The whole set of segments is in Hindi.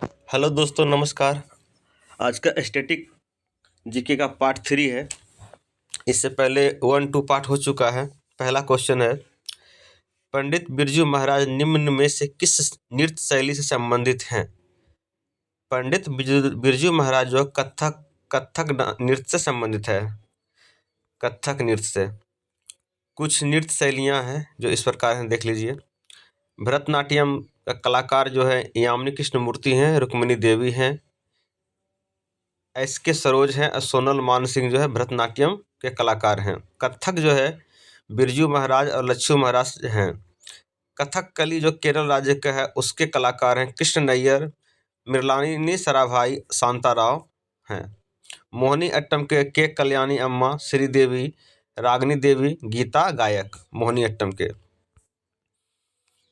हेलो दोस्तों, नमस्कार। आज का स्टैटिक जीके का पार्ट 3 है। इससे पहले 1-2 पार्ट हो चुका है। पहला क्वेश्चन है, पंडित बिरजू महाराज निम्न में से किस नृत्य शैली से संबंधित हैं? पंडित बिरजू महाराज जो कथक नृत्य से संबंधित है। कथक नृत्य से कुछ नृत्य शैलियाँ हैं जो इस प्रकार हैं, देख लीजिए। भरतनाट्यम का कलाकार जो है यामिनी कृष्णमूर्ति हैं, रुक्मिणी देवी हैं, एस के सरोज हैं और सोनल मान सिंह जो है भरतनाट्यम के कलाकार हैं। कथक जो है बिरजू महाराज और लच्छू महाराज हैं। कथकली जो केरल राज्य का है उसके कलाकार हैं कृष्ण नैयर, मृणालिनी सराभाई, शांताराव हैं। मोहिनी अट्टम के कल्याणी अम्मा, श्रीदेवी, रागिनी देवी, गीता गायक मोहिनी अट्टम के।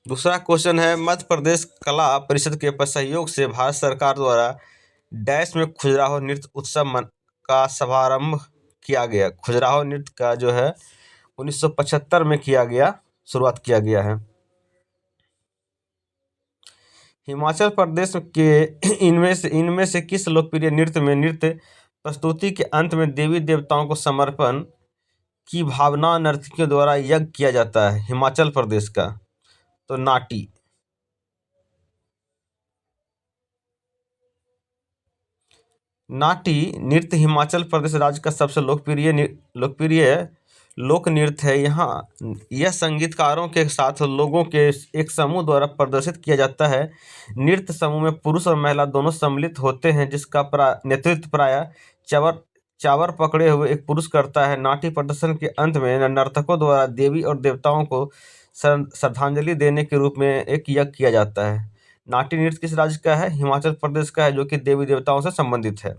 दूसरा क्वेश्चन है, मध्य प्रदेश कला परिषद के सहयोग से भारत सरकार द्वारा डैश में खजुराहो नृत्य उत्सव का शुभारंभ किया गया। खजुराहो नृत्य का जो है 1975 में शुरुआत किया गया है। हिमाचल प्रदेश के इनमें से किस लोकप्रिय नृत्य में नृत्य प्रस्तुति के अंत में देवी देवताओं को समर्पण की भावना नर्तकियों द्वारा यज्ञ किया जाता है? हिमाचल प्रदेश का तो नाटी। नाटी नृत्य हिमाचल प्रदेश राज्य का सबसे लोकप्रिय लोक नृत्य है। यहाँ यह संगीतकारों के साथ लोगों के एक समूह द्वारा प्रदर्शित किया जाता है। नृत्य समूह में पुरुष और महिला दोनों सम्मिलित होते हैं, जिसका नेतृत्व प्रायः चावर पकड़े हुए एक पुरुष करता है। नाट्य प्रदर्शन के अंत में नर्तकों द्वारा देवी और देवताओं को श्रद्धांजलि देने के रूप में एक यज्ञ किया जाता है। नाट्य नृत्य किस राज्य का है? हिमाचल प्रदेश का है, जो कि देवी देवताओं से संबंधित है।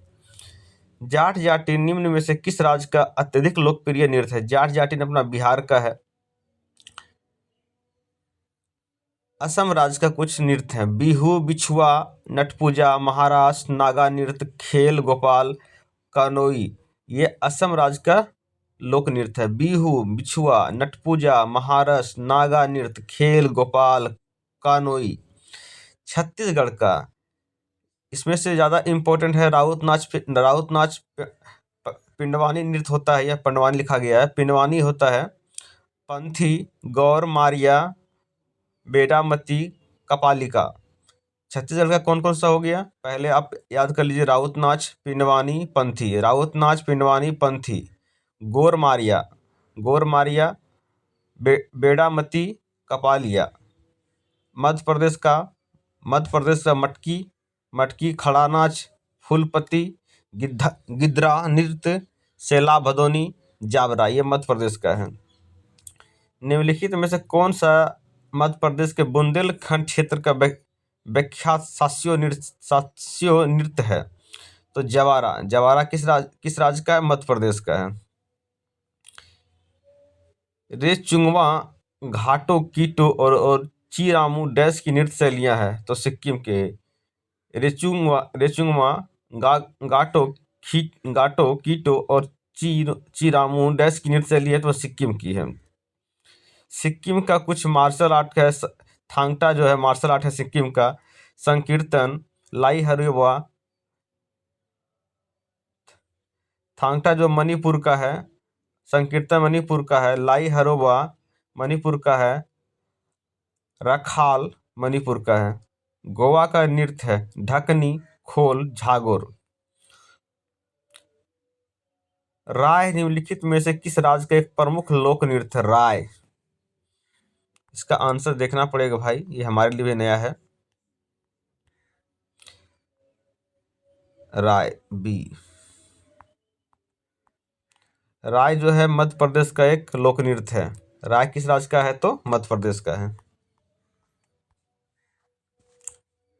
जाट जाटिन निम्न में से किस राज्य का अत्यधिक लोकप्रिय नृत्य है? जाट जाटिन अपना बिहार का है। असम राज्य का कुछ नृत्य है, बिहू, बिछुआ, नटपूजा, महाराष्ट्र नागा नृत्य, खेल गोपाल, कानोई। ये असम राज्य का लोक नृत्य है। बिहू, बिछुआ, नटपूजा, महाराष्ट्र नागा नृत्य, खेल गोपाल, कानोई। छत्तीसगढ़ का इसमें से ज़्यादा इम्पोर्टेंट है राउत नाच पिंडवानी नृत्य होता है, यह पंडवानी लिखा गया है, पिंडवानी होता है। पंथी, गौर मारिया, बेडामती, कपालिका। छत्तीसगढ़ का कौन कौन सा हो गया? पहले आप याद कर लीजिए, राउत नाच, पिंडवानी, पंथी। राउत नाच, पिंडवानी, पंथी। गौर मारिया, बेडामती, कपालिया। मध्य प्रदेश का मटकी, खड़ा नाच, फूलपति, गिद्रा नृत्य, सेला भदोनी, जावरा। ये मध्य प्रदेश का है। निम्नलिखित में से कौन सा मध्य प्रदेश के बुंदेलखंड क्षेत्र का विख्यात शास्त्रीय नृत्य है? तो जवारा किस राज्य का है? मध्य प्रदेश का है। रेचुंगवा, घाटो, कीटो और चीरामू डैश की नृत्य शैलियाँ हैं? तो सिक्किम के। रेचुंगवा, गाटो, कीटो और चीरामू डैश की नृत्य शैली है, तो सिक्किम की है। सिक्किम का कुछ मार्शल आर्ट है, थांगटा जो है मार्शल आर्ट है सिक्किम का। संकीर्तन, लाई हरेवा। थांगटा जो मणिपुर का है, संकीर्तन मणिपुर का है, लाई हरोबा मणिपुर का है, रखाल मणिपुर का है। गोवा का नृत्य है ढकनी, खोल, झागोर। राय निम्नलिखित में से किस राज्य का एक प्रमुख लोक नृत्य है? राय। इसका आंसर देखना पड़ेगा भाई, ये हमारे लिए भी नया है। राय बी। राय जो है मध्य प्रदेश का एक लोक नृत्य है। राय किस राज्य का है? तो मध्य प्रदेश का है।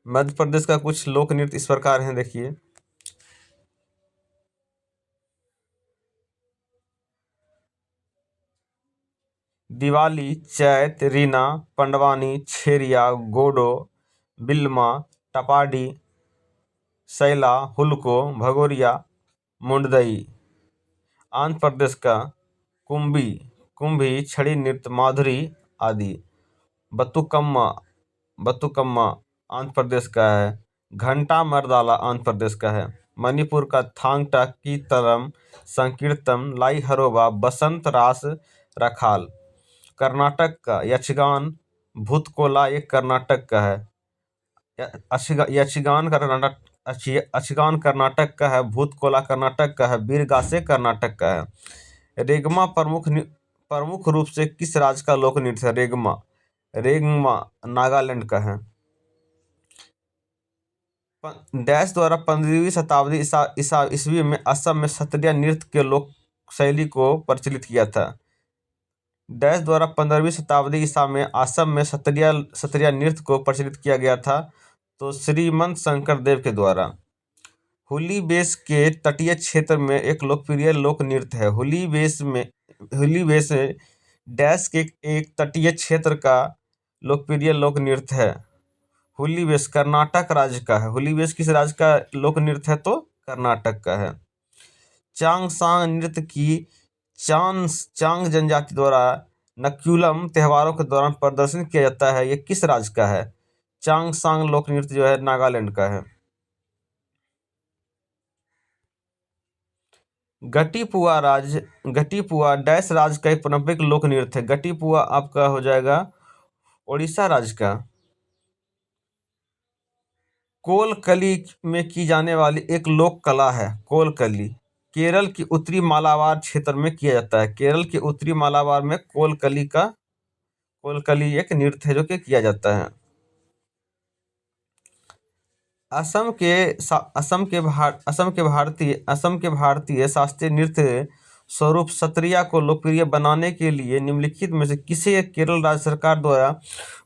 मध्य प्रदेश का कुछ लोक नृत्य इस प्रकार हैं, देखिए। दिवाली, चैत, रीना, पंडवानी, छेरिया, गोडो, बिल्मा, टपाडी, सैला, हुलको, भगोरिया, मुंडदई। आंध्र प्रदेश का कुंभी, छड़ी नृत्य, माधुरी आदि। बतुकम्मा आंध्र प्रदेश का है। घंटा मर्दाला आंध्र प्रदेश का है। मणिपुर का थांगटा कीतरम संकीर्तम लाई हरोबा बसंत रास रखाल। कर्नाटक का यक्षगान भूतकोला ये कर्नाटक का है। यक्षगान यक्षगान कर्नाटक का है। भूतकोला कर्नाटक का है। बीरगासे कर्नाटक का है। रेगमा प्रमुख रूप से किस राज्य का लोक नृत्य है? रेगमा नागालैंड का है। डैश द्वारा 15वीं शताब्दी ईसा ईस्वी में असम में सत्रिया नृत्य के लोक शैली को प्रचलित किया था। डैश द्वारा 15वीं शताब्दी ईसा में असम में सत्रिया नृत्य को प्रचलित किया गया था। तो श्रीमंत शंकर देव के द्वारा। हुली बेस के तटीय क्षेत्र में एक लोकप्रिय लोक नृत्य है। हुली बेस डैश के एक तटीय क्षेत्र का लोकप्रिय लोक नृत्य है। हुली बेस कर्नाटक राज्य का है। हुली बेस किस राज्य का लोक नृत्य है? तो कर्नाटक का है। चांगसांग नृत्य की चांग जनजाति द्वारा नक्यूलम त्योहारों के दौरान प्रदर्शन किया जाता है। ये किस राज्य का है? चांगसांग लोक नृत्य जो है नागालैंड का है। गटीपुआ डैश राज्य का एक पारंपरिक लोक नृत्य है। गटीपुआ आपका हो जाएगा ओडिशा राज्य का। कोलकली में की जाने वाली एक लोक कला है। कोलकली केरल की उत्तरी मालाबार क्षेत्र में किया जाता है। केरल के उत्तरी मालाबार में कोलकली एक नृत्य है जो कि किया जाता है। असम के भारतीय शास्त्रीय नृत्य स्वरूप सत्रिया को लोकप्रिय बनाने के लिए निम्नलिखित में से किसे केरल राज्य सरकार द्वारा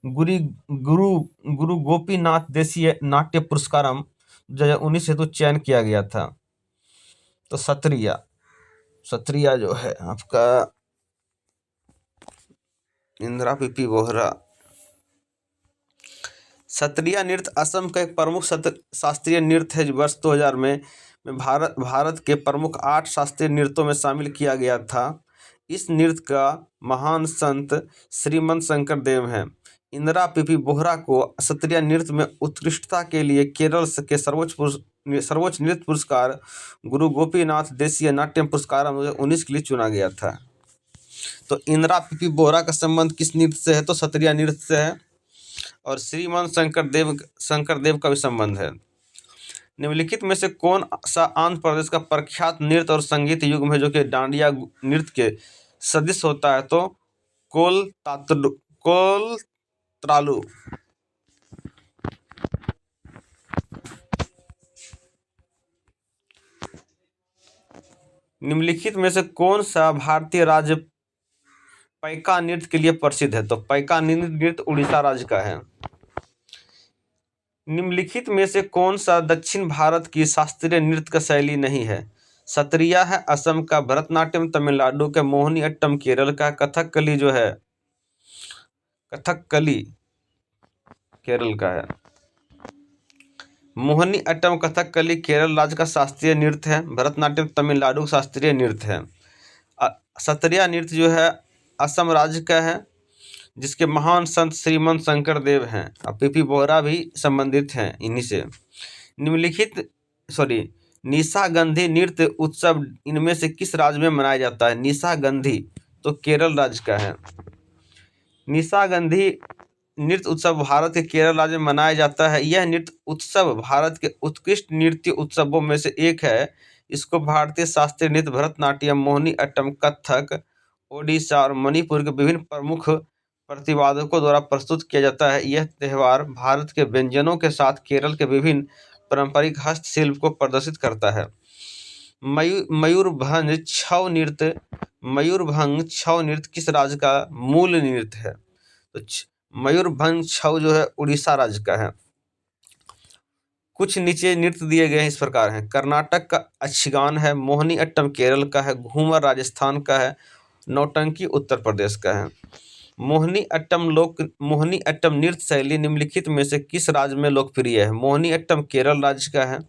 गुरु गोपीनाथ देशीय नाट्य पुरस्कारम 2019 हेतु चयन किया गया था। तो सत्रिया जो है आपका इंदिरा पीपी बोहरा। सत्रिया नृत्य असम का एक प्रमुख शास्त्रीय नृत्य है जो वर्ष 2000 में भारत के प्रमुख 8 शास्त्रीय नृत्यों में शामिल किया गया था। इस नृत्य का महान संत श्रीमंत शंकर देव हैं। इंदिरा पीपी बोहरा को सत्रिया नृत्य में उत्कृष्टता के लिए केरल के सर्वोच्च नृत्य पुरस्कार गुरु गोपीनाथ देशीय नाट्यम पुरस्कार 2019 के लिए चुना गया था। तो इंदिरा पीपी बोहरा का संबंध किस नृत्य से है? तो सत्रिया नृत्य से है। और श्रीमंत शंकर देव का भी संबंध है। निम्नलिखित में से कौन सा आंध्र प्रदेश का प्रख्यात नृत्य और संगीत युग्म है जो कि डांडिया नृत्य के सदृश होता है? तो कोलत्रालु। निम्नलिखित में से कौन सा भारतीय राज्य पैका नृत्य के लिए प्रसिद्ध है? तो पैका नृत्य उड़ीसा राज्य का है। निम्नलिखित में से कौन सा दक्षिण भारत की शास्त्रीय नृत्य का शैली नहीं है? सत्रिया है असम का, भरतनाट्यम तमिलनाडु का, मोहिनी अट्टम केरल का, कथकली जो है कथकली केरल का है। मोहिनी अट्टम कथकली केरल राज्य का शास्त्रीय नृत्य है। भरतनाट्यम तमिलनाडु का शास्त्रीय नृत्य है। सत्रिया नृत्य जो है असम राज्य का है जिसके महान संत श्रीमंत शंकर देव हैं। अब पीपी बोहरा भी संबंधित हैं इन्हीं से। निशागंधी नृत्य उत्सव इनमें से किस राज्य में मनाया जाता है? निशागंधी तो केरल राज्य का है। निशागंधी नृत्य उत्सव भारत के केरल राज्य में मनाया जाता है। यह नृत्य उत्सव भारत के उत्कृष्ट नृत्य उत्सवों में से एक है। इसको भारतीय शास्त्रीय नृत्य भरतनाट्यम, मोहिनी अट्टम, कथक, ओडिशा और मणिपुर के विभिन्न प्रमुख प्रतिवादकों द्वारा प्रस्तुत किया जाता है। यह त्यौहार भारत के व्यंजनों के साथ केरल के विभिन्न पारंपरिक हस्तशिल्प को प्रदर्शित करता है। मयूरभंज छऊ नृत्य किस राज्य का मूल नृत्य है? तो मयूरभंज छऊ जो है उड़ीसा राज्य का है। कुछ नीचे नृत्य दिए गए हैं इस प्रकार हैं। कर्नाटक का यक्षगान है, मोहिनी अट्टम केरल का है, घूमर राजस्थान का है, नौटंकी उत्तर प्रदेश का है। मोहिनी अट्टम नृत्य शैली निम्नलिखित में से किस राज्य में लोकप्रिय है? मोहिनी अट्टम केरल राज्य का है।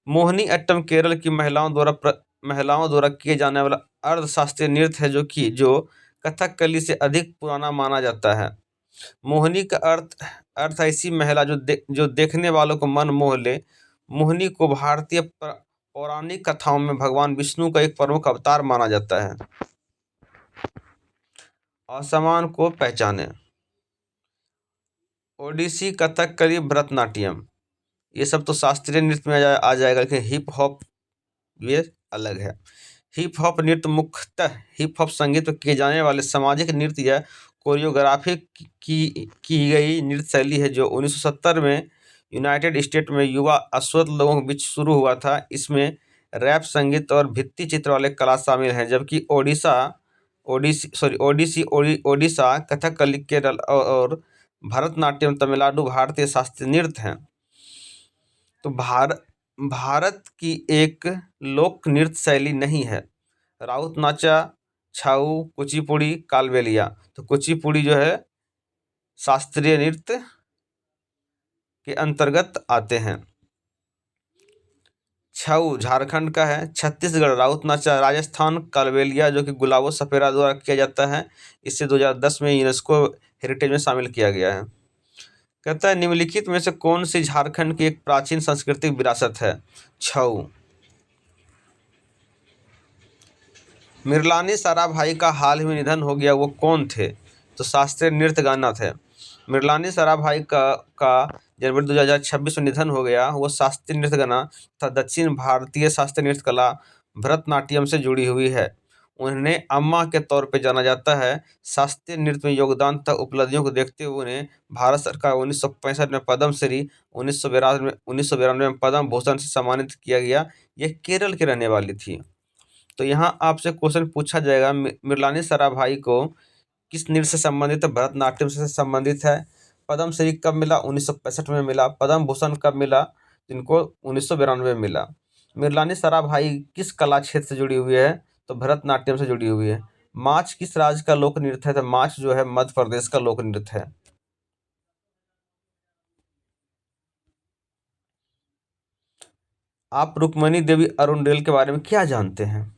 मोहिनी अट्टम केरल की महिलाओं द्वारा किए जाने वाला अर्धशास्त्रीय नृत्य है जो कथकली से अधिक पुराना माना जाता है। मोहिनी का अर्थ अर्थ ऐसी महिला जो देखने वालों को मन मोह ले। मोहिनी को भारतीय पौराणिक कथाओं में भगवान विष्णु का एक प्रमुख अवतार माना जाता है। असमान को पहचाने। ओडिसी, कथकली, भरतनाट्यम, ये सब तो शास्त्रीय नृत्य में आ जाएगा, लेकिन हिप हॉप ये अलग है। हिप हॉप नृत्य मुख्यतः हिप हॉप संगीत में किए जाने वाले सामाजिक नृत्य या कोरियोग्राफी की गई नृत्य शैली है, जो 1970 में यूनाइटेड स्टेट में युवा अश्वत्थ लोगों के बीच शुरू हुआ था। इसमें रैप, संगीत और भित्ति चित्र वाले कला शामिल हैं, जबकि ओडिशा, कथकली केरल और भरतनाट्यम तमिलनाडु भारतीय शास्त्रीय नृत्य हैं। तो भारत की एक लोक नृत्य शैली नहीं है। राउत नाचा, छाऊ, कुचिपुड़ी, कालबेलिया। तो कुचिपुड़ी जो है शास्त्रीय नृत्य के अंतर्गत आते हैं। छाऊ झारखंड का है। छत्तीसगढ़ राउत नाचा, राजस्थान कालबेलिया जो कि गुलाबो सपेरा द्वारा किया जाता है। इसे 2010 में यूनेस्को हेरिटेज में शामिल किया गया है। कहता है निम्नलिखित में से कौन सी झारखंड की एक प्राचीन सांस्कृतिक विरासत है? छऊ। मिर्लानी साराभाई का हाल ही में निधन हो गया, वो कौन थे? तो शास्त्रीय नृत्य गाना थे। मिर्लानी साराभाई का जनवरी 2026 में निधन हो गया। वो शास्त्रीय नृत्य गाना तथा दक्षिण भारतीय शास्त्रीय नृत्य कला भरतनाट्यम से जुड़ी हुई है। उन्हें अम्मा के तौर पर जाना जाता है। शास्त्रीय नृत्य में योगदान तथा उपलब्धियों को देखते हुए उन्हें भारत सरकार 1965 में पद्मश्री, 1992 में पद्म भूषण से सम्मानित किया गया। यह केरल की रहने वाली थी। तो यहाँ आपसे क्वेश्चन पूछा जाएगा, मिर्लानी साराभाई को किस नृत्य से संबंधित है? भरतनाट्यम से संबंधित है। पद्मश्री कब मिला? 1965 में मिला। पद्म भूषण कब मिला? जिनको 1992 में मिला। मिर्लानी साराभाई किस कला क्षेत्र से जुड़ी हुई है? तो भरतनाट्यम से जुड़ी हुई है। माच किस राज्य का लोक नृत्य है? तो माच जो है मध्य प्रदेश का लोक नृत्य है। आप रुक्मणी देवी अरुणडेल के बारे में क्या जानते हैं?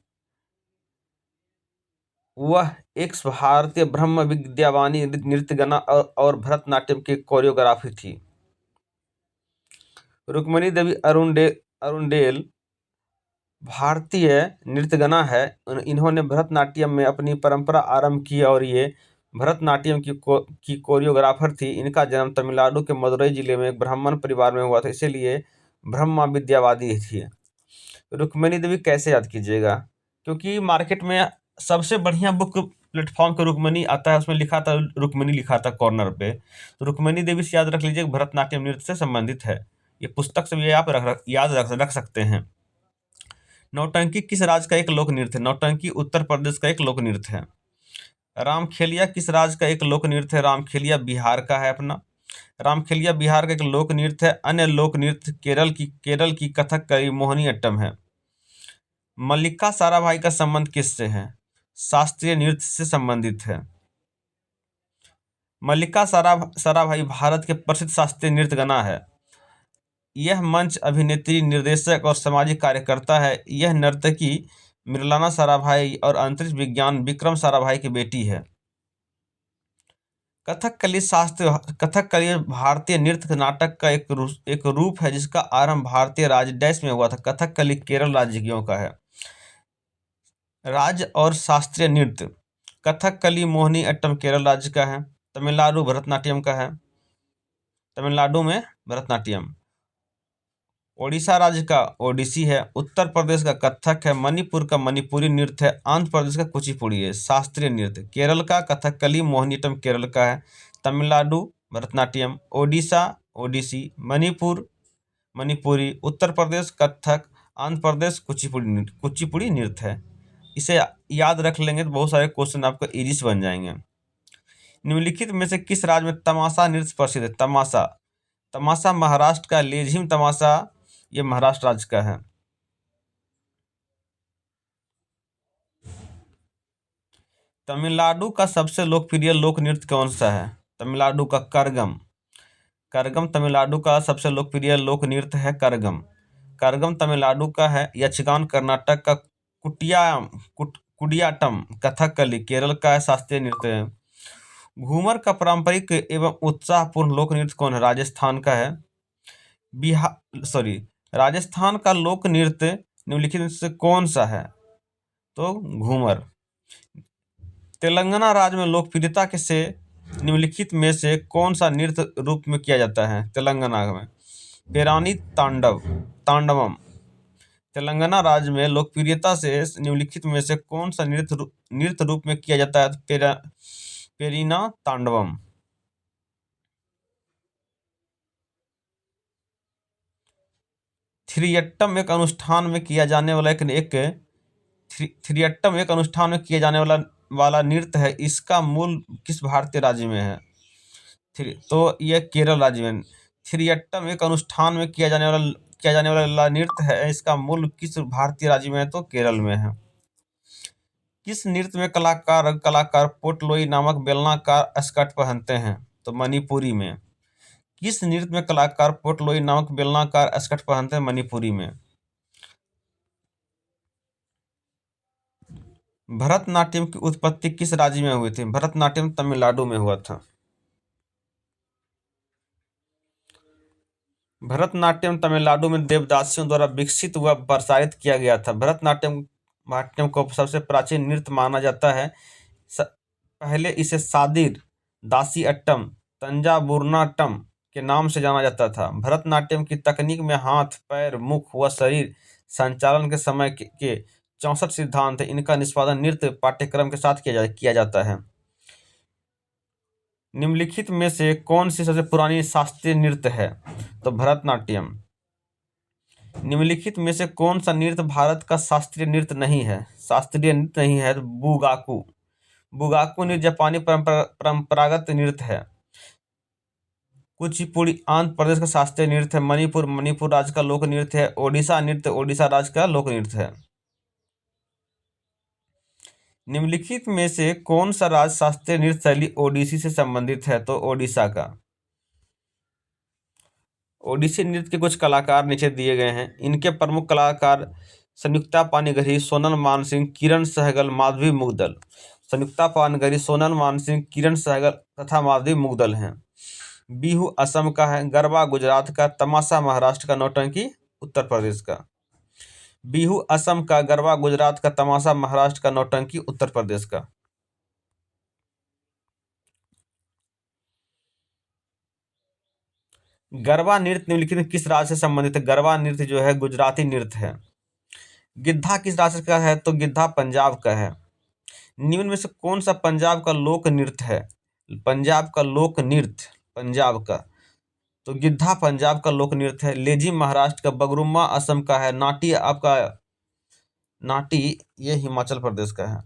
वह एक भारतीय ब्रह्म विद्यावानी नृत्य गाना और भरतनाट्यम की कोरियोग्राफी थी। रुक्मणी देवी अरुणडेल भारतीय नृत्यगना है। इन्होंने भरतनाट्यम में अपनी परंपरा आरंभ की और ये भरतनाट्यम की कोरियोग्राफर थी। इनका जन्म तमिलनाडु के मदुरई जिले में एक ब्राह्मण परिवार में हुआ था, इसीलिए ब्रह्मा विद्यावादी थी। रुक्मणी देवी कैसे याद कीजिएगा? क्योंकि मार्केट में सबसे बढ़िया बुक प्लेटफॉर्म पे रुक्मणी आता है, उसमें लिखा था रुक्मणी, लिखा था कॉर्नर पे। तो रुक्मणी देवी से याद रख लीजिए, भरतनाट्यम नृत्य से संबंधित है। ये पुस्तक से भी आप याद रख सकते हैं। नौटंकी किस राज्य का एक लोक नृत्य है? नौटंकी उत्तर प्रदेश का एक लोक नृत्य है। रामखेलिया किस राज्य का एक लोक नृत्य है? रामखेलिया बिहार का है अपना। रामखेलिया बिहार का एक लोक नृत्य है। अन्य लोक नृत्य केरल की कथकली, मोहिनी अट्टम है। मल्लिका साराभाई का संबंध किससे है? शास्त्रीय नृत्य से संबंधित है। मल्लिका साराभाई भारत के प्रसिद्ध शास्त्रीय नृत्य गाना है। यह मंच अभिनेत्री, निर्देशक और सामाजिक कार्यकर्ता है। यह नर्तकी मिर्लाना साराभाई और अंतरिक्ष विज्ञान विक्रम साराभाई की बेटी है। कथकली भारतीय नृत्य नाटक का एक रूप है, जिसका आरंभ भारतीय राज्य डैश में हुआ था। कथकली केरल राज्यों का है। राज्य और शास्त्रीय नृत्य। कथकली मोहिनी अट्टम केरल राज्य का है। तमिलनाडु भरतनाट्यम का है। तमिलनाडु में भरतनाट्यम। ओडिशा राज्य का ओडिसी है। उत्तर प्रदेश का कथक है। मणिपुर का मणिपुरी नृत्य है। आंध्र प्रदेश का कुचिपुड़ी है शास्त्रीय नृत्य। केरल का कथकली, मोहिनीअट्टम केरल का है। तमिलनाडु भरतनाट्यम। ओडिशा ओडिसी। मणिपुर मणिपुरी। उत्तर प्रदेश कथक। आंध्र प्रदेश कुचिपुड़ी नृत्य है। इसे याद रख लेंगे तो बहुत सारे क्वेश्चन आपको इजी से बन जाएंगे। निम्नलिखित में से किस राज्य में तमाशा नृत्य प्रसिद्ध है? तमाशा महाराष्ट्र का। लेझिम तमाशा ये महाराष्ट्र राज्य का है। तमिलनाडु का सबसे लोकप्रिय लोक नृत्य कौन सा है? तमिलनाडु का करगम। तमिलनाडु का सबसे लोकप्रिय लोक नृत्य है करगम। करगम तमिलनाडु का है। यक्षगान कर्नाटक का। कुडियाट्टम कथकली केरल का शास्त्रीय नृत्य है। घूमर का पारंपरिक एवं उत्साहपूर्ण लोक नृत्य कौन है? राजस्थान का है। बिहार सॉरी राजस्थान का लोक नृत्य निम्नलिखित में से कौन सा है? तो घूमर। तेलंगाना राज्य में लोकप्रियता के से निम्नलिखित में से कौन सा नृत्य रूप में किया जाता है? तेलंगाना में पेरानी तांडवम। तेलंगाना राज्य में लोकप्रियता से निम्नलिखित में से कौन सा नृत्य रूप में किया जाता है? पेरीना तांडवम। थिरियट्टम एक अनुष्ठान में किया जाने वाला थिरियट्टम एक अनुष्ठान में किया जाने वाला नृत्य है। इसका मूल किस भारतीय राज्य में है? तो यह केरल राज्य में। थिरियट्टम एक अनुष्ठान में किया जाने वाला नृत्य है। इसका मूल किस भारतीय राज्य में है? तो केरल में है। किस नृत्य में कलाकार पोटलोई नामक बेलनाकार स्कर्ट पहनते हैं? तो मणिपुरी में। किस नृत्य में कलाकार पोटलोई नामक बेलनाकार स्कर्ट पहनते हैं? मणिपुरी में। भरतनाट्यम की उत्पत्ति किस राज्य में हुई थी? भरतनाट्यम तमिलनाडु में हुआ था। भरतनाट्यम तमिलनाडु में देवदासियों द्वारा विकसित व प्रसारित किया गया था। भरतनाट्यम को सबसे प्राचीन नृत्य माना जाता है। पहले इसे सादिर, दासी अट्टम, तंजावुरनाट्यम के नाम से जाना जाता था। भरतनाट्यम की तकनीक में हाथ, पैर, मुख व शरीर संचालन के समय के 64 सिद्धांत है। इनका निष्पादन नृत्य पाठ्यक्रम के साथ किया जाता है। निम्नलिखित में से कौन सी सबसे पुरानी शास्त्रीय नृत्य है? तो भरतनाट्यम। निम्नलिखित में से कौन सा नृत्य भारत का शास्त्रीय नृत्य नहीं है? तो बुगाकू। बुगाकू नृत्य जापानी परंपरागत नृत्य है। कुचिपुड़ी आंध्र प्रदेश का शास्त्रीय नृत्य है। मणिपुर राज्य का लोक नृत्य है। ओडिशा नृत्य ओडिशा राज्य का लोक नृत्य है। निम्नलिखित में से कौन सा राज्य शास्त्रीय नृत्य शैली ओडिसी से संबंधित है? तो ओडिशा का। ओडिसी नृत्य के कुछ कलाकार नीचे दिए गए हैं। इनके प्रमुख कलाकार संयुक्ता पानीगढ़ी, सोनल मानसिंह, किरण सहगल, माधवी मुग्दल। संयुक्ता पानीगढ़ी, सोनल मानसिंह, किरण सहगल तथा माधवी मुग्दल हैं। बिहू असम का है। गरबा गुजरात का। तमाशा महाराष्ट्र का। नौटंकी उत्तर प्रदेश का। बिहू असम का, गरबा गुजरात का, तमाशा महाराष्ट्र का, नौटंकी उत्तर प्रदेश का। गरबा नृत्य निम्नलिखित में किस राज्य से संबंधित है? गरबा नृत्य जो है गुजराती नृत्य है। गिद्धा किस राज्य का है? तो गिद्धा पंजाब का है। निम्न में से कौन सा पंजाब का लोक नृत्य है? पंजाब का लोक नृत्य पंजाब का, तो गिद्धा पंजाब का लोक नृत्य है। लेजिम महाराष्ट्र का। बगरुम्बा असम का है। नाटी ये हिमाचल प्रदेश का है।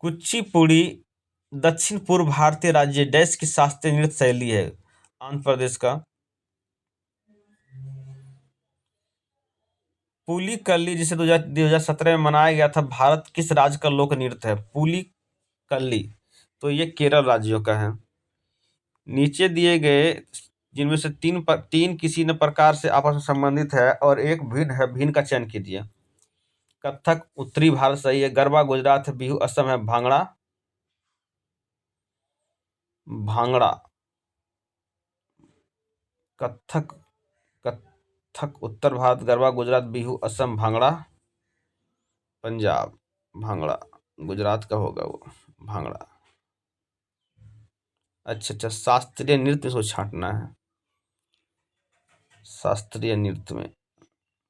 कुचिपुड़ी दक्षिण पूर्व भारतीय राज्य डैश की शास्त्रीय नृत्य शैली है? आंध्र प्रदेश का। पुली कल्ली जिसे 2017 में मनाया गया था, भारत किस राज्य का लोक नृत्य है? पुली कल्ली, तो ये केरल राज्यों का है। नीचे दिए गए जिनमें से तीन किसी न प्रकार से आपस में संबंधित है और एक भिन्न है, भिन्न का चयन कीजिए। कथक उत्तरी भारत सही है। गरबा गुजरात है। बिहू असम है। भांगड़ा भांगड़ा कथक कथक उत्तर भारत। गरबा गुजरात। बिहू असम। भांगड़ा पंजाब। भांगड़ा गुजरात का होगा वो। भांगड़ा। अच्छा, शास्त्रीय नृत्य में इसको छांटना है। शास्त्रीय नृत्य में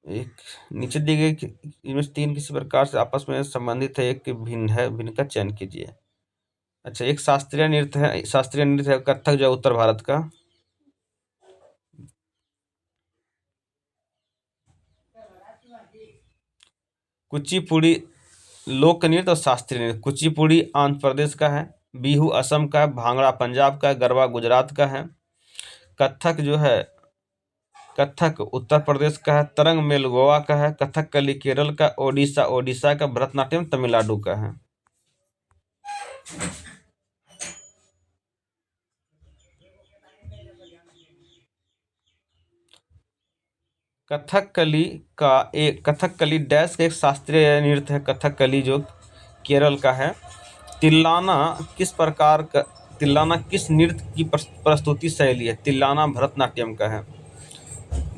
एक नीचे दी गई इनमें से तीन किसी प्रकार से आपस में संबंधित है, एक भिन्न है, भिन्न का चयन कीजिए। अच्छा, एक शास्त्रीय नृत्य है कथक जो है उत्तर भारत का। कुचिपुड़ी लोक नृत्य और शास्त्रीय नृत्य। कुचिपुड़ी आंध्र प्रदेश का है। बिहू असम का है। भांगड़ा पंजाब का है। गरबा गुजरात का है। कथक जो है कथक उत्तर प्रदेश का है। तरंग मेल गोवा का है। कथकली केरल का। ओडिशा का। भरतनाट्यम तमिलनाडु का है। कथकली डैश का एक शास्त्रीय नृत्य है कथकली, जो केरल का है। तिल्लाना तिल्लाना किस नृत्य की प्रस्तुति शैली है? तिल्लाना भरतनाट्यम का है।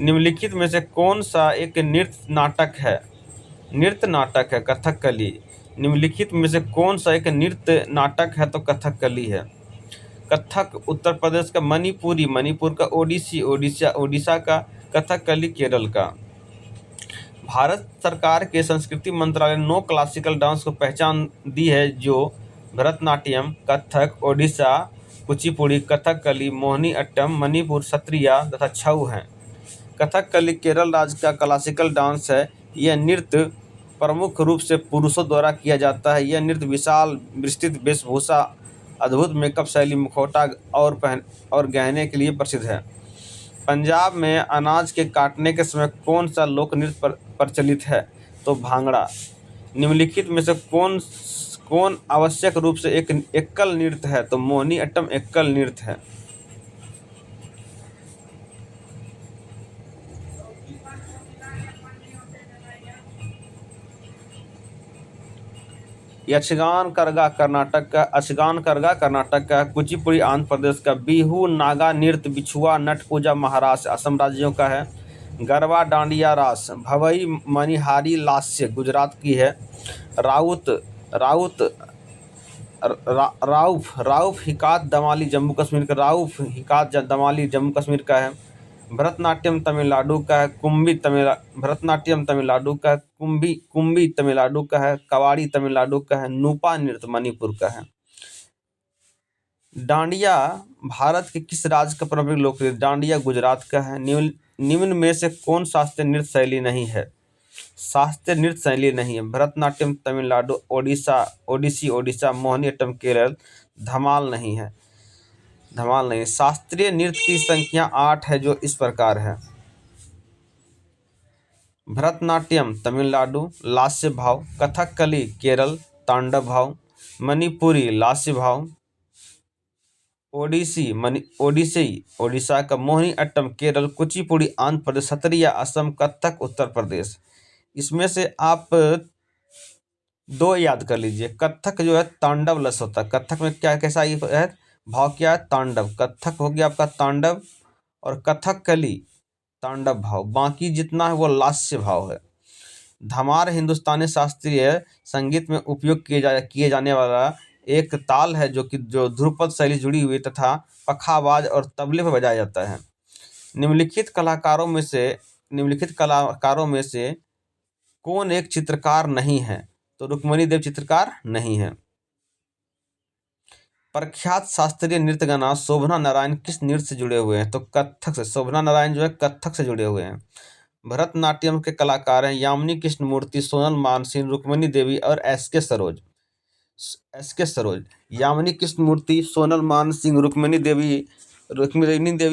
निम्नलिखित में से कौन सा एक नृत्य नाटक है? कथकली। निम्नलिखित में से कौन सा एक नृत्य नाटक है? तो कथकली है। कथक उत्तर प्रदेश का, मणिपुर का, ओडिशा का, कथकली केरल का। भारत सरकार के संस्कृति मंत्रालय ने 9 क्लासिकल डांस को पहचान दी है, जो भरतनाट्यम, कथक, ओडिशा, कुचिपुड़ी, कथकली, मोहिनी अट्टम, मणिपुर, सत्रिया तथा छऊ हैं। कथकली केरल राज्य का क्लासिकल डांस है। यह नृत्य प्रमुख रूप से पुरुषों द्वारा किया जाता है। यह नृत्य विशाल विस्तृत वेशभूषा, अद्भुत मेकअप शैली, मुखौटा और गहने के लिए प्रसिद्ध है। पंजाब में अनाज के काटने के समय कौन सा लोक नृत्य प्रचलित है? तो भांगड़ा। निम्नलिखित में से कौन आवश्यक रूप से एक एकल नृत्य है? तो मोहिनी अट्टम एकल नृत्य है। यक्षगान करगा कर्नाटक का, कुचिपुड़ी आंध्र प्रदेश का, बिहू नागा नृत्य बिछुआ नट पूजा महाराष्ट्र असम राज्यों का है। गरबा डांडिया रास भवई मनिहारी लास्य गुजरात की है। राउत राउत राउफ हिकात दमाली जम्मू कश्मीर का, दमाली जम्मू कश्मीर का है। भरतनाट्यम तमिलनाडु का है। भरतनाट्यम तमिलनाडु का है। कुंभी तमिलनाडु का है। कवाड़ी तमिलनाडु का है। नूपा नृत्य मणिपुर का है। डांडिया भारत के किस राज्य का पारंपरिक लोकनृत्य? डांडिया गुजरात का है। निम्न में से कौन शास्त्रीय नृत्य शैली नहीं है? भरतनाट्यम तमिलनाडु, ओडिशा, मोहिनीअट्टम केरल, धमाल नहीं है। शास्त्रीय नृत्य की संख्या 8 है, जो इस प्रकार है। भरतनाट्यम तमिलनाडु लास्य भाव, कथकली केरल तांडव भाव, मणिपुरी लास्य भाव, ओडिशा का, मोहिनीअट्टम केरल, कुचिपुड़ी आंध्र प्रदेश, सत्रिया असम, कथक उत्तर प्रदेश। इसमें से आप 2 याद कर लीजिए। कथक जो है तांडव लस होता है। कथक में क्या कैसा है भाव? क्या है? तांडव। कथक हो गया आपका तांडव, और कथकली तांडव भाव। बाकी जितना है वो लास्य भाव है। धमार हिंदुस्तानी शास्त्रीय संगीत में उपयोग किए जाने वाला एक ताल है, जो ध्रुपद शैली जुड़ी हुई तथा पखावाज और तबले पर बजाया जाता है। निम्नलिखित कलाकारों में से कौन एक चित्रकार नहीं है? तो रुक्मिणी देव चित्रकार नहीं है। प्रख्यात शास्त्रीय नृत्यगाना शोभना नारायण किस नृत्य से जुड़े हुए हैं? तो कथक से। शोभना नारायण जो है कथक से जुड़े हुए हैं। भरतनाट्यम के कलाकार हैं यामिनी कृष्णमूर्ति, सोनल मानसिंह, रुक्मिणी देवी और एस के सरोज। यामिनी कृष्णमूर्ति, सोनल मानसिंह, रुक्मिणी देवी,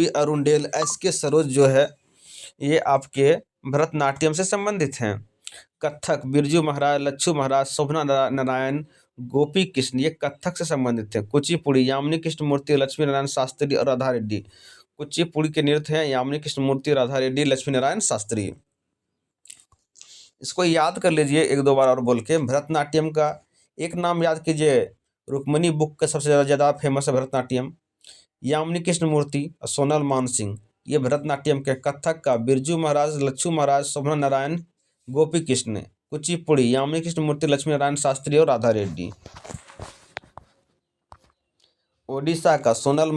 अरुणडेल, एस के सरोज जो है ये आपके भरतनाट्यम से संबंधित हैं। कथक बिरजू महाराज, लच्छू महाराज, शोभना नारायण, गोपी कृष्ण ये कथक से संबंधित थे। कुचिपुड़ी यामिनी कृष्णमूर्ति, लक्ष्मी नारायण शास्त्री और राधा रेड्डी। कुचिपुड़ी के नृत्य हैं यामिनी कृष्णमूर्ति, राधा रेड्डी, लक्ष्मी नारायण शास्त्री। इसको याद कर लीजिए 1-2 बार और बोल के। भरतनाट्यम का एक नाम याद कीजिए, रुक्मिणी बुक का सबसे ज़्यादा फेमस है भरतनाट्यम। यामिनी कृष्णमूर्ति और सोनल मानसिंह ये भरतनाट्यम के। कथक का बिरजू महाराज, लच्छू महाराज, शोभना नारायण, गोपी कृष्ण। कुचिपुड़ी यामिनी कृष्णमूर्ति, लक्ष्मी नारायण शास्त्री और राधा रेड्डी। ओडिशा का सोनल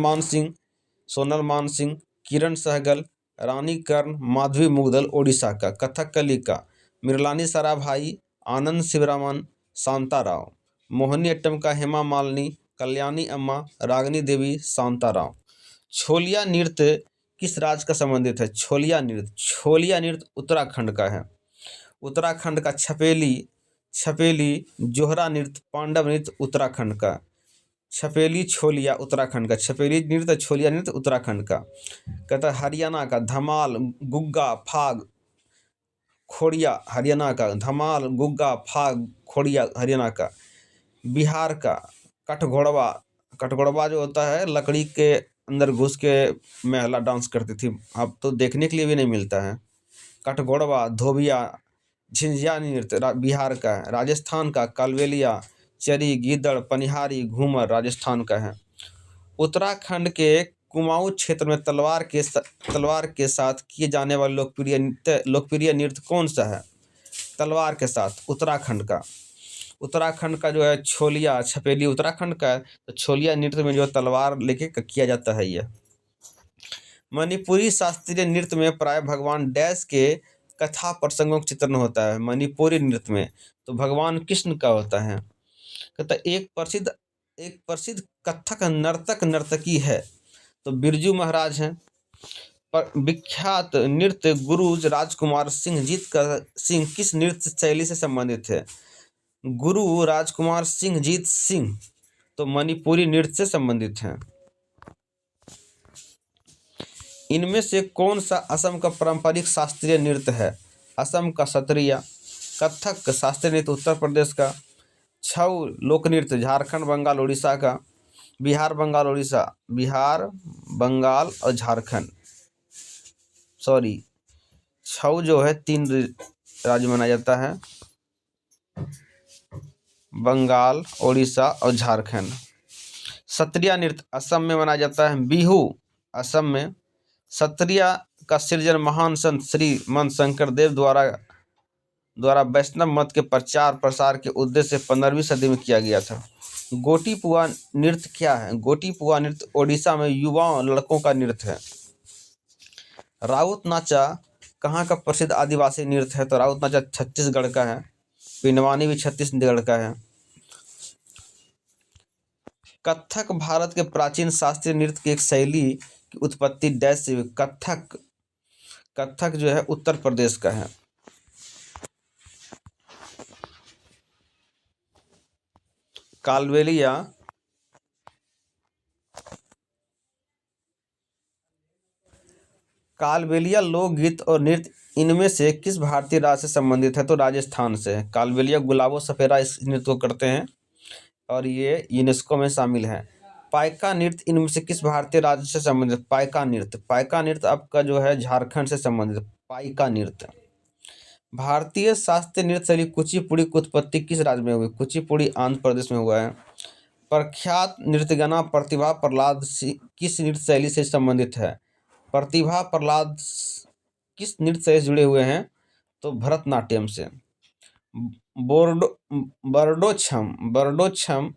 मानसिंह, किरण सहगल, रानी कर्ण, माधवी मुग्धल ओडिशा का। कथकली का मृणालिनी साराभाई, आनंद शिवरामन, शांताराव। मोहिनीअट्टम का हेमा मालिनी, कल्याणी अम्मा, रागिनी देवी, शांताराव। छोलिया नृत्य किस राज्य का संबंधित है? छोलिया नृत्य उत्तराखंड का है। उत्तराखंड का छपेली जोहरा नृत्य, पांडव नृत्य उत्तराखंड का। छपेली छोलिया उत्तराखंड का। छपेली नृत्य, छोलिया नृत्य उत्तराखंड का। कहता है हरियाणा का धमाल, गुग्गा, फाग, खोड़िया हरियाणा का। धमाल, गुग्गा, फाग, खोड़िया हरियाणा का। बिहार का कठघोड़वा जो होता है लकड़ी के अंदर घुस के महिला डांस करती थी। अब तो देखने के लिए भी नहीं मिलता है। कटगोड़वा, धोबिया, झिंझिया नृत्य बिहार का है। राजस्थान का कालबेलिया, चरी, गीदड़, पनिहारी, घूमर राजस्थान का है। उत्तराखंड के कुमाऊं क्षेत्र में तलवार के साथ किए जाने वाले लोकप्रिय नृत्य कौन सा है? तलवार के साथ उत्तराखंड का जो है छोलिया छपेली उत्तराखंड का है, तो छोलिया नृत्य में जो तलवार लेके किया जाता है यह। मणिपुरी शास्त्रीय नृत्य में प्राय भगवान डैश के कथा प्रसंगों का चित्रण होता है। मणिपुरी नृत्य में तो भगवान कृष्ण का होता है। कहता एक प्रसिद्ध कथक नर्तकी है, तो बिरजू महाराज हैं। पर विख्यात नृत्य गुरु राजकुमार सिंह किस नृत्य शैली से संबंधित है? गुरु राजकुमार सिंह तो मणिपुरी नृत्य से संबंधित हैं। इनमें से कौन सा असम का पारंपरिक शास्त्रीय नृत्य है? असम का सत्रिया। कथक शास्त्रीय नृत्य उत्तर प्रदेश का। छऊ लोक नृत्य झारखंड, बंगाल, उड़ीसा का। बिहार, बंगाल और झारखंड। छऊ जो है 3 राज्य में मनाया जाता है, बंगाल, उड़ीसा और झारखंड। सत्रिया नृत्य असम में मनाया जाता है। बिहू असम में। सत्रिया का सृजन महान संत श्री मन शंकर देव द्वारा वैष्णव मत के प्रचार प्रसार के उद्देश्य से 15वीं सदी में किया गया था। गोटीपुआ नृत्य क्या है? गोटीपुआ नृत्य ओडिशा में युवा लड़कों का नृत्य है। राउत नाचा कहाँ का प्रसिद्ध आदिवासी नृत्य है? तो राउत नाचा छत्तीसगढ़ का है। पिंडवानी भी छत्तीसगढ़ का है। कथक भारत के प्राचीन शास्त्रीय नृत्य की एक शैली की उत्पत्ति डैश से हुई। कथक जो है उत्तर प्रदेश का है। कालबेलिया लोकगीत और नृत्य इनमें से किस भारतीय राज्य से संबंधित है? तो राजस्थान से है। कालबेलिया गुलाबो सपेरा इस नृत्य को करते हैं और ये यूनेस्को में शामिल है। पाइका नृत्य इनमें से किस भारतीय राज्य से संबंधित? पाइका नृत्य आपका जो है झारखंड से संबंधित। पाइका नृत्य। भारतीय शास्त्रीय नृत्य शैली कुचिपुड़ी की उत्पत्ति किस राज्य में हुई? कुचिपुड़ी आंध्र प्रदेश में हुआ है। प्रख्यात नृत्यगना प्रतिभा प्रहलाद किस नृत्य शैली से संबंधित है? प्रतिभा प्रहलाद किस नृत्य से जुड़े हुए हैं? तो भरतनाट्यम से। बरडोछम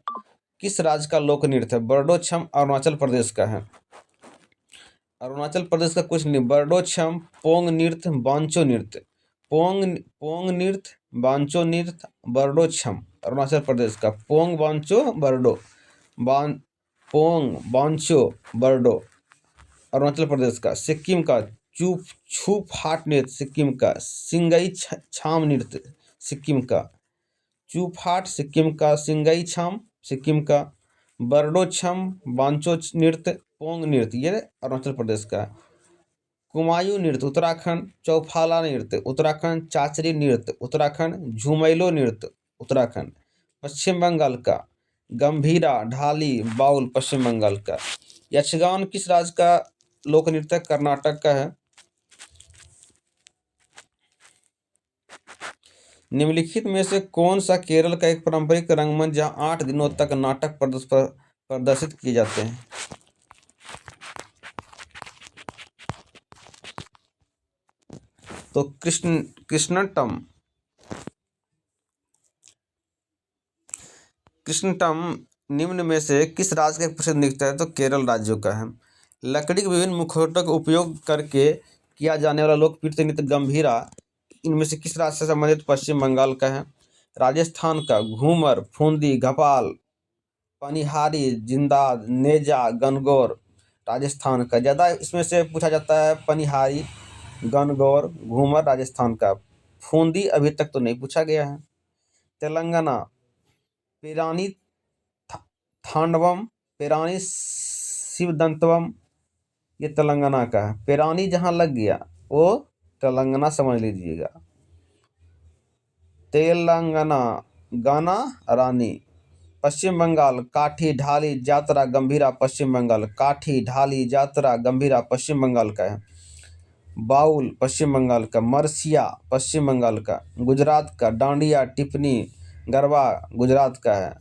किस राज्य का लोक नृत्य है? बरडोछम अरुणाचल प्रदेश का है। अरुणाचल प्रदेश का कुछ नहीं। बरडोछम, पोंग नृत्य, बांचो नृत्य। पोंग नृत्य, बांचो नृत्य, बरडोछम अरुणाचल प्रदेश का। पोंग बांचो बरडो अरुणाचल प्रदेश का। सिक्किम का छू फाट नृत्य सिक्किम का। सिंगई छाम नृत्य सिक्किम का। चू फाट सिक्किम का। सिंगई छाम सिक्किम का। बरडोछम, बांचो नृत्य, पोंग नृत्य ये अरुणाचल प्रदेश का। कुमायूं नृत्य उत्तराखंड। चौफाला नृत्य उत्तराखंड। चाचरी नृत्य उत्तराखंड। झुमैलो नृत्य उत्तराखंड। पश्चिम बंगाल का गंभीरा, ढाली, बाउल पश्चिम बंगाल का। यक्षगान किस राज्य का लोक नृत्य? कर्नाटक का है। निम्नलिखित में से कौन सा केरल का एक पारंपरिक रंगमंच जहां 8 दिनों तक नाटक प्रदर्शित किए जाते हैं? तो कृष्णटम निम्न में से किस राज्य का एक प्रसिद्ध नृत्य है? तो केरल राज्यों का है। लकड़ी के विभिन्न मुखौटों का उपयोग करके किया जाने वाला लोकप्रिय नृत्य गंभीरा इनमें से किस राज्य से संबंधित? पश्चिम बंगाल का है। राजस्थान का घूमर, फूंदी, घपाल, पनिहारी, जिंदाद, नेजा, गनगौर राजस्थान का। ज़्यादा इसमें से पूछा जाता है पनिहारी, गनगौर, घूमर राजस्थान का। फूंदी अभी तक तो नहीं पूछा गया है। तेलंगाना पेरानी थांडवम, पेरानी शिवदंतवम ये तेलंगाना का है। पेरानी जहाँ लग गया वो तेलंगाना समझ लीजिएगा। तेलंगाना गाना रानी। पश्चिम बंगाल काठी, ढाली, जातरा, गंभीरा पश्चिम बंगाल। काठी, ढाली, जातरा, गंभीरा पश्चिम बंगाल का है। बाउल पश्चिम बंगाल का, मरसिया पश्चिम बंगाल का, गुजरात का, डांडिया टिप्पणी गरबा गुजरात का है,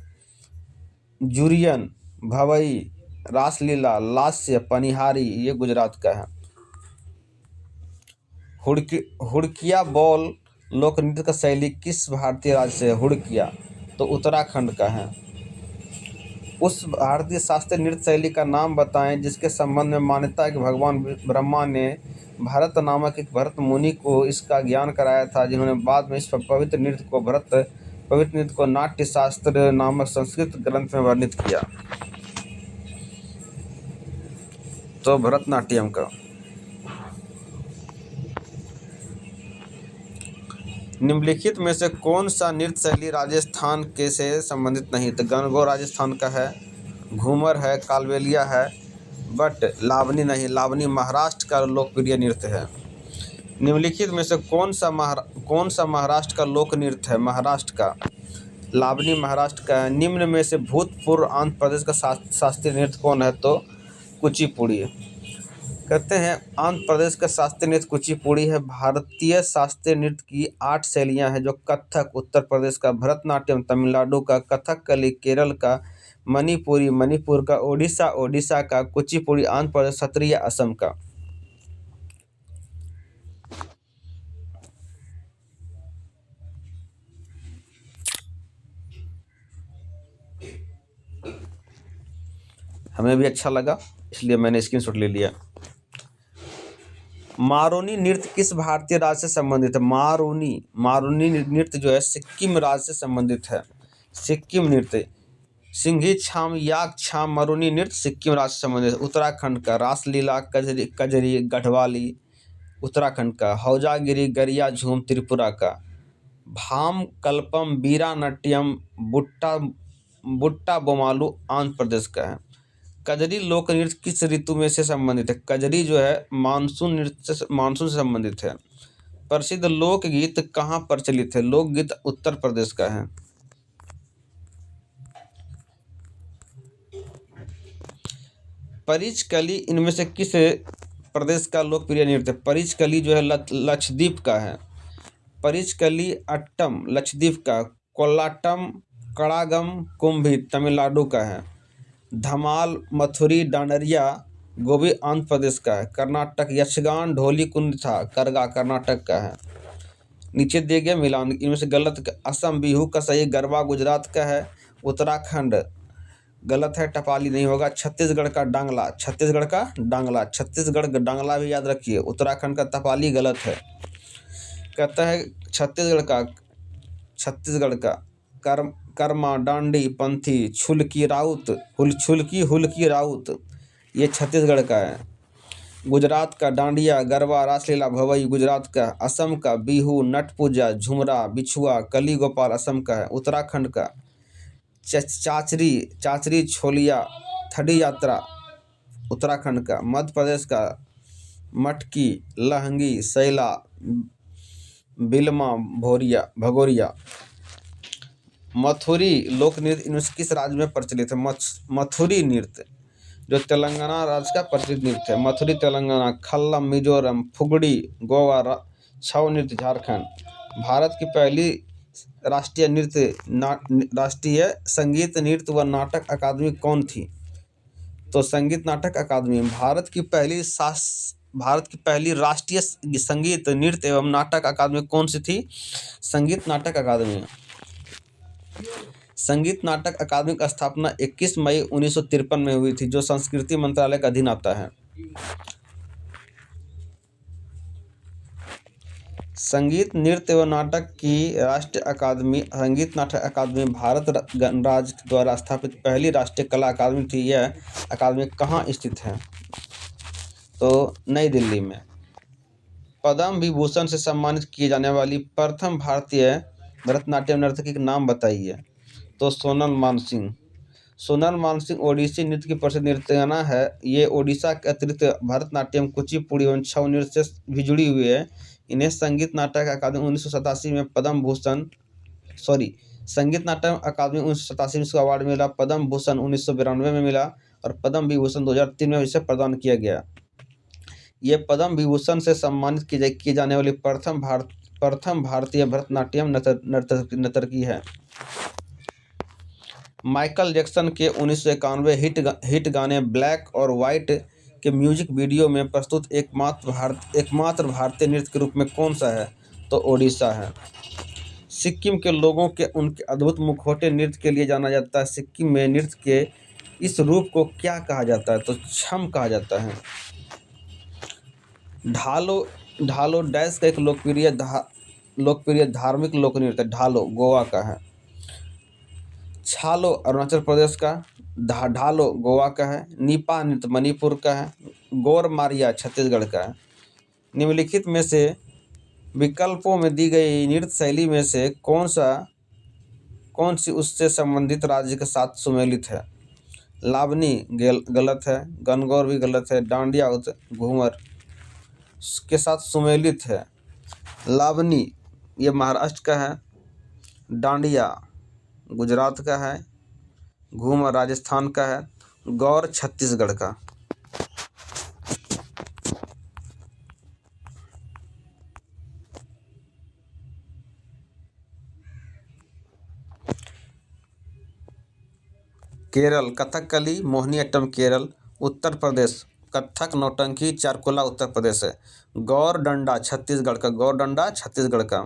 जुरियन भवई रासलीला लास्य पनिहारी ये गुजरात का है, हुड़की हुड़किया बॉल लोक नृत्य का शैली किस भारतीय राज्य से है? हुड़किया तो उत्तराखंड का है। उस भारतीय शास्त्रीय नृत्य शैली का नाम बताएं जिसके संबंध में मान्यता है कि भगवान ब्रह्मा ने भरत नामक एक भरत मुनि को इसका ज्ञान कराया था, जिन्होंने बाद में इस पवित्र नृत्य को नाट्य शास्त्र नामक संस्कृत ग्रंथ में वर्णित किया। तो भरतनाट्यम का। निम्नलिखित में से कौन सा नृत्य शैली राजस्थान के से संबंधित नहीं? तो गणगौर राजस्थान का है, घूमर है, कालबेलिया है, बट लावनी नहीं। लावनी महाराष्ट्र का लोकप्रिय नृत्य है। निम्नलिखित में से कौन सा महाराष्ट्र का लोक नृत्य है? महाराष्ट्र का लावनी महाराष्ट्र का है। निम्न में से भूतपूर्व आंध्र प्रदेश का शास्त्रीय नृत्य कौन है? तो कुचिपुड़ी। कहते हैं आंध्र प्रदेश का शास्त्रीय नृत्य कुचिपुड़ी है। भारतीय शास्त्रीय नृत्य की 8 शैलियां हैं जो कथक उत्तर प्रदेश का, भरतनाट्यम तमिलनाडु का, कथकली केरल का, मणिपुरी मणिपुर का, ओडिशा का, कुचिपुड़ी आंध्र प्रदेश, सत्रिया असम का। हमें भी अच्छा लगा इसलिए मैंने स्क्रीनशॉट ले लिया। मारोनी नृत्य किस भारतीय राज्य से संबंधित है? मारोनी नृत्य जो है सिक्किम राज्य से संबंधित है। सिक्किम नृत्य सिंघी छाम याक छाम मारोनी नृत्य सिक्किम राज्य से संबंधित है। उत्तराखंड का रासलीला कजरी गढ़वाली उत्तराखंड का, हौजागिरी गरिया झूम त्रिपुरा का, भाम कल्पम बीरा नाट्यम बुट्टा बोमालू आंध्र प्रदेश का है। कजरी लोक नृत्य किस ऋतु में से संबंधित है? कजरी जो है मानसून से संबंधित है। प्रसिद्ध लोकगीत कहाँ प्रचलित है? लोकगीत उत्तर प्रदेश का है। परिचकली इनमें से किस प्रदेश का लोकप्रिय नृत्य है? परिचकली जो है लक्षद्वीप का है। परिचकली अट्टम लक्षद्वीप का, कोल्लाटम कड़ागम कुंभी तमिलनाडु का है, धमाल मथुरी डांडरिया गोबी आंध्र प्रदेश का है, कर्नाटक यक्षगान ढोली कुंठा करगा कर्नाटक का है। नीचे दिए गए मिलान इनमें से गलत। असम बिहू का सही गरबा गुजरात का है। उत्तराखंड गलत है, टपाली नहीं होगा। छत्तीसगढ़ का डांगला छत्तीसगढ़ का डांगला भी याद रखिए। उत्तराखंड का टपाली गलत है। कहता है छत्तीसगढ़ का कर्मा डांडी पंथी छुल्की हुल्की राउत ये छत्तीसगढ़ का है। गुजरात का डांडिया गरबा रासलीला भवई गुजरात का। असम का बिहू नट पूजा झुमरा बिछुआ कली गोपाल असम का है। उत्तराखंड का चाचरी छोलिया थड़ी यात्रा उत्तराखंड का। मध्य प्रदेश का मटकी लहंगी सैला बिलमा भगोरिया। मथुरी लोक नृत्य इनमें किस राज्य में प्रचलित है? मथुरी नृत्य जो तेलंगाना राज्य का प्रचलित नृत्य है। मथुरी तेलंगाना, खल्लम मिजोरम, फुगड़ी गोवा, छऊ नृत्य झारखंड। भारत की पहली राष्ट्रीय संगीत नृत्य व नाटक अकादमी कौन थी? तो संगीत नाटक अकादमी। भारत की पहली राष्ट्रीय संगीत नृत्य एवं नाटक अकादमी कौन सी थी? संगीत नाटक अकादमी। संगीत नाटक अकादमी की स्थापना 21 मई 1953 में हुई थी, जो संस्कृति मंत्रालय के अधीन आता है। संगीत नृत्य एवं नाटक की राष्ट्रीय अकादमी संगीत नाटक अकादमी भारत गणराज्य द्वारा स्थापित पहली राष्ट्रीय कला अकादमी थी। यह अकादमी कहाँ स्थित है? तो नई दिल्ली में। पद्म विभूषण से सम्मानित किए जाने वाली प्रथम भारतीय भरतनाट्यम नर्तकी का नाम बताइए। तो सोनल मानसिंह ओडिसी नृत्य की प्रसिद्ध नृत्यगाना है। ये ओडिशा के अतिरिक्त भरतनाट्यम कुचिपुड़ी एवं छऊ नृत्य से भी जुड़ी हुई है। इन्हें संगीत नाटक अकादमी 1987 में संगीत नाटक अकादमी 1987 में इसको अवार्ड मिला। पद्म भूषण 1992 में मिला और पद्म विभूषण 2003 में इसे प्रदान किया गया। ये पद्म विभूषण से सम्मानित की जाने वाली प्रथम भारतीय भरतनाट्यम नर्तकी है। माइकल जैक्सन के 1991 हिट गाने ब्लैक और वाइट के म्यूजिक वीडियो में प्रस्तुत एकमात्र भारतीय नृत्य के रूप में कौन सा है? तो ओडिशा है। सिक्किम के लोगों के उनके अद्भुत मुखौटे नृत्य के लिए जाना जाता है। सिक्किम में नृत्य के इस रूप को क्या कहा जाता है? तो छम कहा जाता है। ढालो डैश का एक लोकप्रिय धार्मिक लोक नृत्य ढालो गोवा का है। छालो अरुणाचल प्रदेश का, ढालो गोवा का है। नीपा नृत्य मणिपुर का है। गोर मारिया छत्तीसगढ़ का है। निम्नलिखित में से विकल्पों में दी गई नृत्य शैली में से कौन सी उससे संबंधित राज्य के साथ सुमेलित है? लावनी गलत है। गणगौर भी गलत है। डांडिया घूमर के साथ सुमेलित है। लावनी ये महाराष्ट्र का है। डांडिया गुजरात का है। घूमर राजस्थान का है। गौर छत्तीसगढ़ का। केरल कथकली मोहिनीअट्टम केरल। उत्तर प्रदेश कथक नौटंकी चारकुला उत्तर प्रदेश है। गौर डंडा छत्तीसगढ़ का।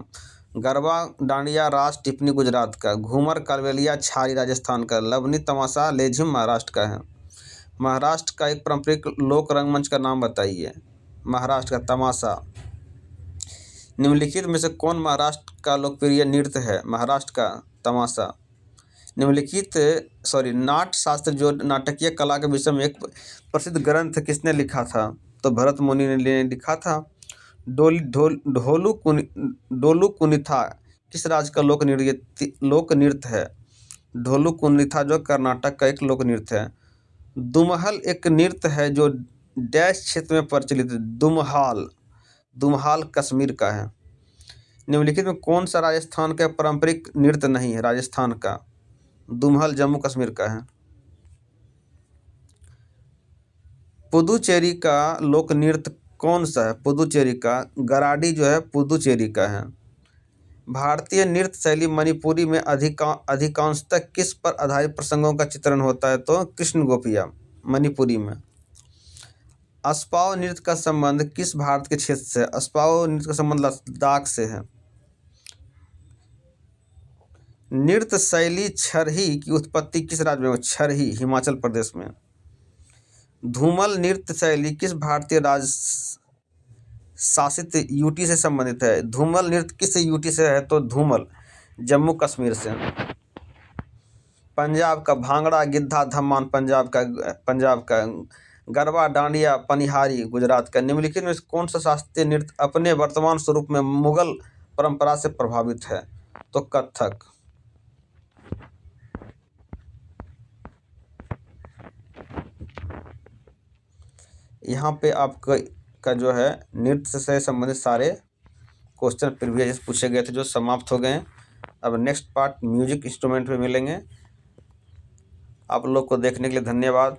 गरबा डांडिया रास टिप्पणी गुजरात का। घूमर कालबेलिया छारी राजस्थान का। लवनी तमाशा लेझिम महाराष्ट्र का है। महाराष्ट्र का एक पारंपरिक लोक रंगमंच का नाम बताइए। महाराष्ट्र का तमाशा। निम्नलिखित में से कौन महाराष्ट्र का लोकप्रिय नृत्य है? महाराष्ट्र का तमाशा। नाट्य शास्त्र जो नाटकीय कला के विषय में एक प्रसिद्ध ग्रंथ किसने लिखा था? तो भरत मुनि ने लिखा था। ढोलू कुनिथा किस राज्य का लोक नृत्य है? ढोलू कुनिथा जो कर्नाटक का एक लोक नृत्य है। दुमहल एक नृत्य है जो डैश क्षेत्र में प्रचलित है। दुमहाल कश्मीर का है। निम्नलिखित में कौन सा राजस्थान का पारंपरिक नृत्य नहीं है? राजस्थान का दुमहल जम्मू कश्मीर का है। पुदुचेरी का लोक नृत्य कौन सा है? पुदुचेरी का गराडी जो है पुदुचेरी का है। भारतीय नृत्य शैली मणिपुरी में अधिकांशतः किस पर आधारित प्रसंगों का चित्रण होता है? तो कृष्ण गोपिया मणिपुरी में। अस्पाव नृत्य का संबंध किस भारत के क्षेत्र से है? अस्पाव नृत्य का संबंध लद्दाख से है। नृत्य शैली छरही की उत्पत्ति किस राज्य में? छरही हिमाचल प्रदेश में। धूमल नृत्य शैली किस भारतीय राज्य शासित यूटी से संबंधित है? धूमल नृत्य किस यूटी से है? तो धूमल जम्मू कश्मीर से। पंजाब का भांगड़ा गिद्धा धम्मान पंजाब का। गरबा डांडिया पनिहारी गुजरात का। निम्नलिखित में कौन सा शास्त्रीय नृत्य अपने वर्तमान स्वरूप में मुगल परंपरा से प्रभावित है? तो कथक। यहाँ पे आपका जो है नृत्य से संबंधित सारे क्वेश्चन प्रीवियस पूछे गए थे जो समाप्त हो गए हैं। अब नेक्स्ट पार्ट म्यूजिक इंस्ट्रूमेंट में मिलेंगे। आप लोग को देखने के लिए धन्यवाद।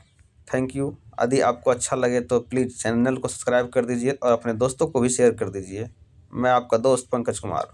Thank you. यदि आपको अच्छा लगे तो प्लीज़ चैनल को सब्सक्राइब कर दीजिए और अपने दोस्तों को भी शेयर कर दीजिए। मैं आपका दोस्त पंकज कुमार।